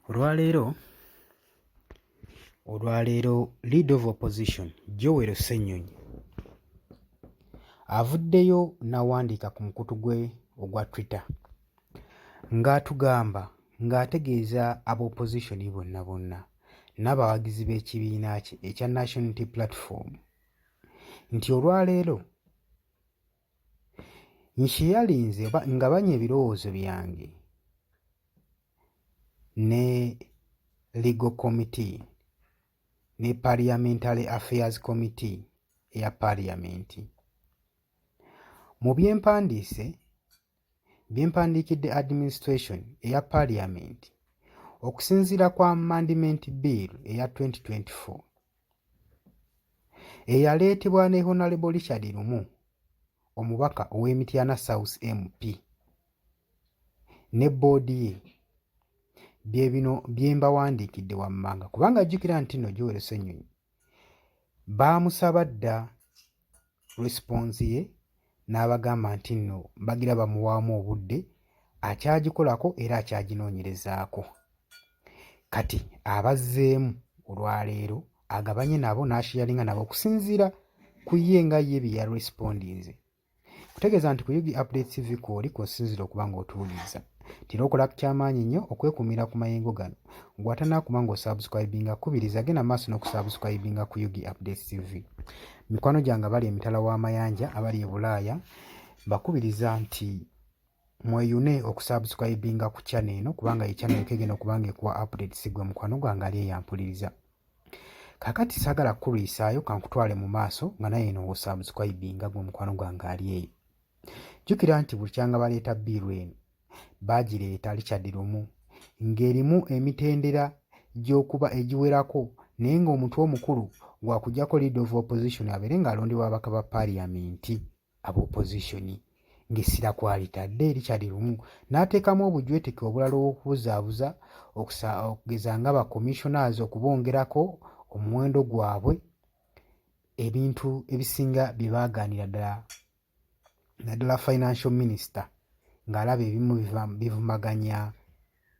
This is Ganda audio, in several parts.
Olwaleero Leader of Opposition Ssenyonyi avuddeyo n'awandiika ku mukutu gwe ogwa Twitter ng'atugamba ng'ategeeza ab'opposition bonna n'abawagizi b'ekibiina kye ekya National Unity Platform nti olwaleero nkyeyalinze nga banya ebirowoozo byange ne Legal Committee ne Parliamentary Affairs Committee eya Parliament. Mu byempandiikidde administration eya Parliament okusinziira ku Amendment Bill eya 2024 eyaleetebwa ne Honorable Richard Lumu omubaka ow'Emityana South MP ne boodi ye bye bino bye mbawandiikidde wammanga kubanga jjukira nti nno Ssenyonyi baamusaba dda response ye n'abagamba nti nno bagira bamuwaamu obudde akyagikolako era akyaginoonyerezaako. Kati abazzeemu olwaleero agabanye nabo n'ashiyalinga nabo okusinziira ku ye nga ye bye yarespondinze. Kutegeeza nti ku Yugi Update TV kw'oli kw'osinziira okuba ng'otuwuliriza. Tira okola kyamaanyi nnyo okwekuumira ku mayengo gano ng'atanaakuba ng'osubscribinga kubiriza genda maaso n'okusubscribinga ku Yugi Update TV. Mikwano gyange abali emitala w'amayanja abali e Bulaaya bakubiriza nti mweyune okusubscribinga ku channel eno kubanga ye channel kegenda okubanga ekuwa updates gwe mukwano gwange ali eyampuliriza. Kakati saagala kukulwisaayo kankutwale mu maaso nga naye eno osubscribinga gwe mukwano gwange ali eyo. Jjukira nti buli kyanga baleeta biiru eno baagireeta Richard Lumu ng'erimu emitendera gy'okuba egiwerako naye ng'omutwe omukulu gwakuggyako Leader of Opposition abeere ng'alondebwa ababaka ba Parliament ab'opposition ng'essira kwalitadde Richard Lumu n'ateekamu obujweteke obulala obw'okubuzaabuza okugeza nga ba-commissioners okubongerako omuwendo gwabwe ebintu ebisinga bye baagaanira naddala Financial Minister ng'alaba ebimu bivumaganya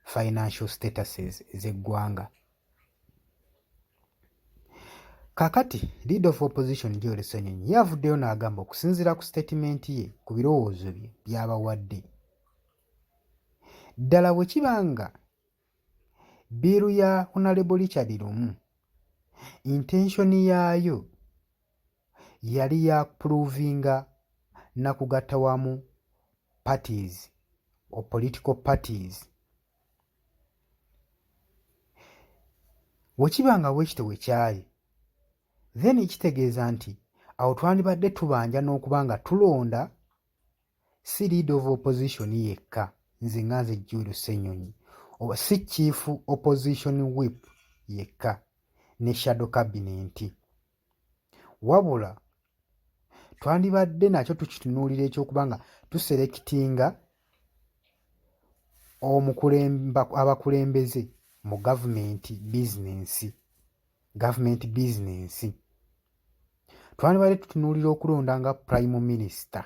financial statuses ez'eggwanga. Kakati Leader of Opposition Ssenyonyi yavuddeyo n'agamba okusinziira ku statement ye ku birowoozo bye by'abawadde. Ddala bwe kibanga biiru ya Honorable Richard Lumu intention yaayo yali ya provinga na kugatta wamu parties or political parties. Wekibanga bwekito bwe kyali then kitegeeza nti awo twandibadde tubanja n'okubanga tulonda si Leader of Opposition yekka nze nga nze Ssenyonyi oba si Chief Opposition Whip yekka ne Shadow Cabinet wabula twandibadde nakyo tukitunuulira ekyokubanga tuserekitinga abakulembeze mu government business. Twandibadde tutunuulira okulonda nga Prime Minister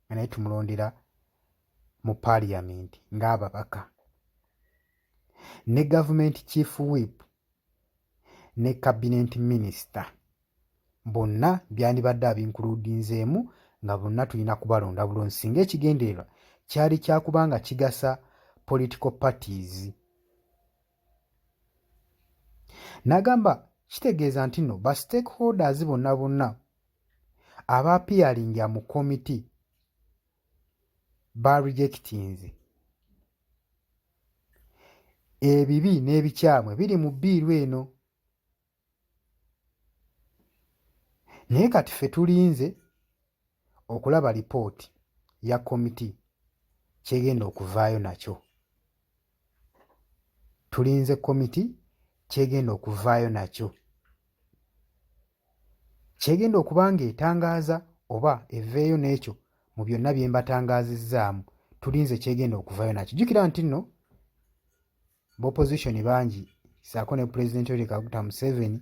nga naye tumulondera mu Parliament ng'ababaka ne Government Chief Whip ne Cabinet Minister bonna byandibadde abinkuludinzeemu nga bonna tulina kubalonda bulungi singa ekigendererwa kyali kyakubanga kigasa political parties. N'agamba kitegeeza nti nno ba stakeholders bonna abaapiyalinga mu committee ba rejectinze ebibi n'ebikyamu ebiri mu biiru eno. Naye kati ffe tulinze okulaba lipooti ya committee kyegenda okuvaayo nakyo. Tulinze committee kyegenda okuvaayo nakyo. Kyegenda okuba ng'etangaaza oba eveeyo n'ekyo mu byonna bye mbatangazizzaamu tulinze kyegenda okuvaayo nakyo. Jjukira nti nno b'opposition bangi saako ne President Yoweri Kaguta Museveni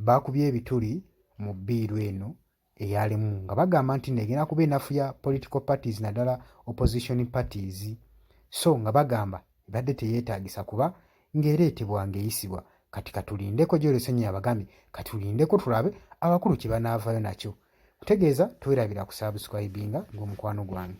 baakubye ebituli mu biiru eno eyalimu nga bagamba nti negenda kuba enafu ya political parties naddala opposition parties so nga bagamba ebadde teyeetaagisa kuba ng'ereetebwa ng'eyisibwa. Kati katulindeko gy'olyo Ssenyonyi abagambye katulindeko tulabe abakulu kye banaavaayo nakyo. Kutegeeza twerabira ku saabuscribinga ng'omukwano gwange.